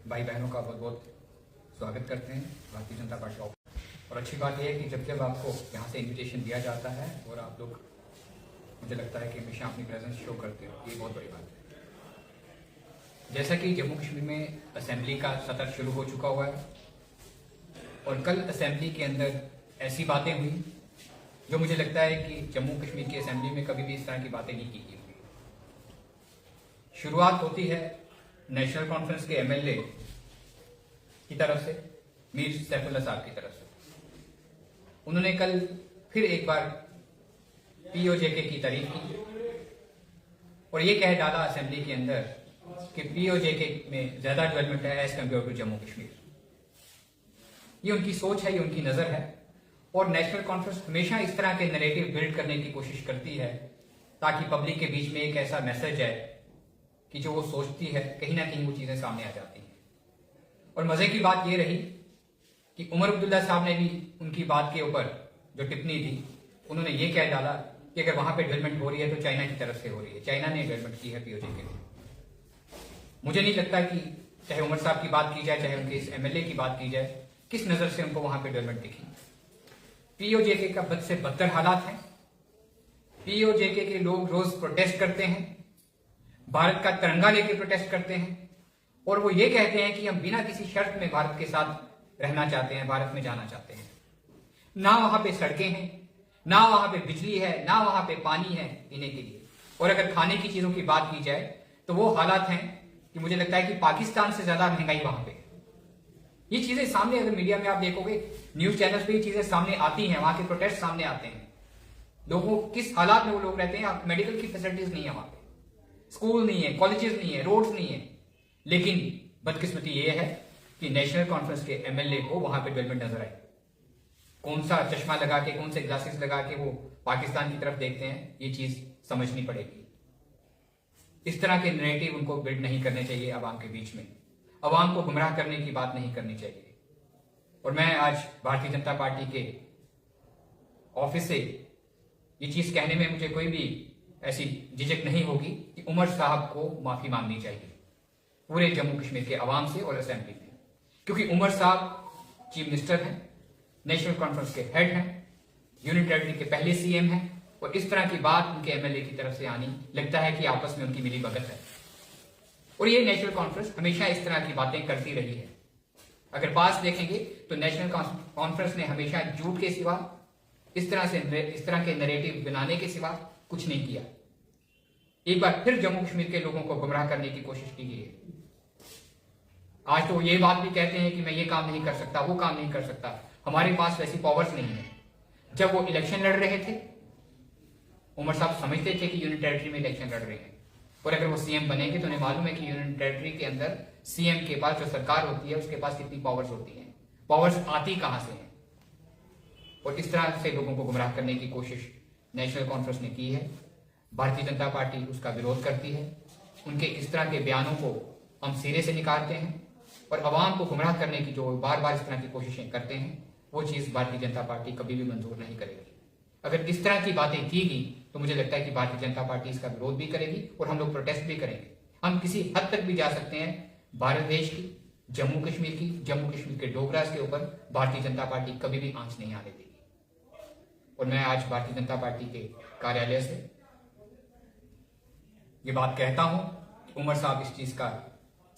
भाई बहनों का बहुत बहुत स्वागत करते हैं भारतीय जनता पार्टी ऑफिस। और अच्छी बात यह है कि जब जब आपको यहाँ से इनविटेशन दिया जाता है और आप लोग, मुझे लगता है कि हमेशा अपनी प्रेजेंस शो करते हो, ये बहुत बड़ी बात है। जैसा कि जम्मू कश्मीर में असेंबली का सत्र शुरू हो चुका हुआ है और कल असेंबली के अंदर ऐसी बातें हुई जो मुझे लगता है कि जम्मू कश्मीर की असेंबली में कभी भी इस तरह की बातें नहीं की गई होंगी। शुरुआत होती है नेशनल कॉन्फ्रेंस के एमएलए की तरफ से, मीर सैफुल्लाह साहब की तरफ से। उन्होंने कल फिर एक बार पीओजेके की तारीफ की और ये कह डाला असेंबली के अंदर कि पीओजेके में ज्यादा डेवलपमेंट है as compared to Jammu Kashmir. ये उनकी सोच है, ये उनकी नजर है और नेशनल कॉन्फ्रेंस हमेशा इस तरह के नैरेटिव बिल्ड करने की कोशिश करती है ताकि पब्लिक के बीच में एक ऐसा मैसेज है कि जो वो सोचती है कहीं ना कहीं वो चीजें सामने आ जाती हैं। और मजे की बात ये रही कि उमर अब्दुल्ला साहब ने भी उनकी बात के ऊपर जो टिप्पणी दी, उन्होंने ये कह डाला कि अगर वहां पे डेवलपमेंट हो रही है तो चाइना की तरफ से हो रही है, चाइना ने डेवलपमेंट की है पीओजे के लिए। मुझे नहीं लगता कि चाहे उमर साहब की बात की जाए, चाहे उनके इस एमएलए की बात की जाए, किस नजर से उनको वहां पे डेवलपमेंट दिखी। पीओजेके का बद से बदतर हालात है। पीओजेके के लोग रोज प्रोटेस्ट करते हैं, भारत का तिरंगा लेके प्रोटेस्ट करते हैं और वो ये कहते हैं कि हम बिना किसी शर्त में भारत के साथ रहना चाहते हैं, भारत में जाना चाहते हैं। ना वहां पे सड़कें हैं, ना वहां पे बिजली है, ना वहां पे पानी है पीने के लिए। और अगर खाने की चीजों की बात की जाए तो वो हालात हैं कि मुझे लगता है कि पाकिस्तान से ज्यादा महंगाई वहां पे। ये चीजें सामने, अगर मीडिया में आप देखोगे, न्यूज चैनल्स पे ये चीजें सामने आती हैं, वहां के प्रोटेस्ट सामने आते हैं। लोगों किस हालात में वो लोग रहते हैं। मेडिकल की फैसिलिटीज नहीं है वहां पे, स्कूल नहीं है, कॉलेजेस नहीं है, रोड्स नहीं है। लेकिन बदकिस्मती ये है कि नेशनल कॉन्फ्रेंस के एमएलए को वहां पे डेवलपमेंट नजर आई। कौन सा चश्मा लगा के, कौन से ग्लासेस लगा के वो पाकिस्तान की तरफ देखते हैं, ये चीज समझनी पड़ेगी। इस तरह के नैरेटिव उनको बिल्ड नहीं करने चाहिए अवाम के बीच में। अवाम को गुमराह करने की बात नहीं करनी चाहिए। और मैं आज भारतीय जनता पार्टी के ऑफिस से ये चीज कहने में मुझे कोई भी ऐसी झिझक नहीं होगी कि उमर साहब को माफी मांगनी चाहिए पूरे जम्मू कश्मीर के अवाम से और असेंबली में, क्योंकि उमर साहब चीफ मिनिस्टर हैं, नेशनल कॉन्फ्रेंस के हेड हैं, यूनियन टेरिटरी के पहले सीएम हैं और इस तरह की बात उनके एमएलए की तरफ से आनी, लगता है कि आपस में उनकी मिली भगत है। और ये नेशनल कॉन्फ्रेंस हमेशा इस तरह की बातें करती रही है। अगर पास देखेंगे तो नेशनल कॉन्फ्रेंस ने हमेशा झूठ के सिवा, इस तरह के नैरेटिव बनाने के सिवा कुछ नहीं किया। एक बार फिर जम्मू कश्मीर के लोगों को गुमराह करने की कोशिश की गई है। आज तो ये बात भी कहते हैं कि मैं ये काम नहीं कर सकता, वो काम नहीं कर सकता, हमारे पास वैसी पावर्स नहीं है। जब वो इलेक्शन लड़ रहे थे, उमर साहब समझते थे कि यूनियन टेरिटरी में इलेक्शन लड़ रहे हैं और अगर वो सीएम बनेंगे तो उन्हें मालूम है कि यूनियन टेरिटरी के अंदर सीएम के पास जो सरकार होती है उसके पास कितनी पावर्स होती हैं, पावर्स आती कहां से हैं। और इस तरह से लोगों को गुमराह करने की कोशिश नेशनल कॉन्फ्रेंस ने की है। भारतीय जनता पार्टी उसका विरोध करती है। उनके इस तरह के बयानों को हम सिरे से निकालते हैं और अवाम को गुमराह करने की जो बार बार इस तरह की कोशिशें करते हैं, वो चीज भारतीय जनता पार्टी कभी भी मंजूर नहीं करेगी। अगर इस तरह की बातें की गई तो मुझे लगता है कि भारतीय जनता पार्टी इसका विरोध भी करेगी और हम लोग प्रोटेस्ट भी करेंगे। हम किसी हद तक भी जा सकते हैं भारत देश की, जम्मू कश्मीर के डोगरास के ऊपर भारतीय जनता पार्टी कभी भी आंच नहीं आने देगी। और मैं आज भारतीय जनता पार्टी के कार्यालय से ये बात कहता हूं कि उमर साहब इस चीज का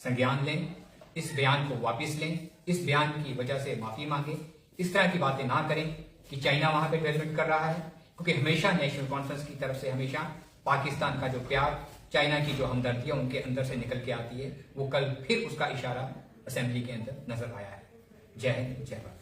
संज्ञान लें, इस बयान को वापस लें, इस बयान की वजह से माफी मांगे, इस तरह की बातें ना करें कि चाइना वहां पे डेवलपमेंट कर रहा है, क्योंकि हमेशा नेशनल कॉन्फ्रेंस की तरफ से हमेशा पाकिस्तान का जो प्यार, चाइना की जो हमदर्दी है उनके अंदर से निकल के आती है। वो कल फिर उसका इशारा असेंबली के अंदर नजर आया है। जय हिंद, जय भारत।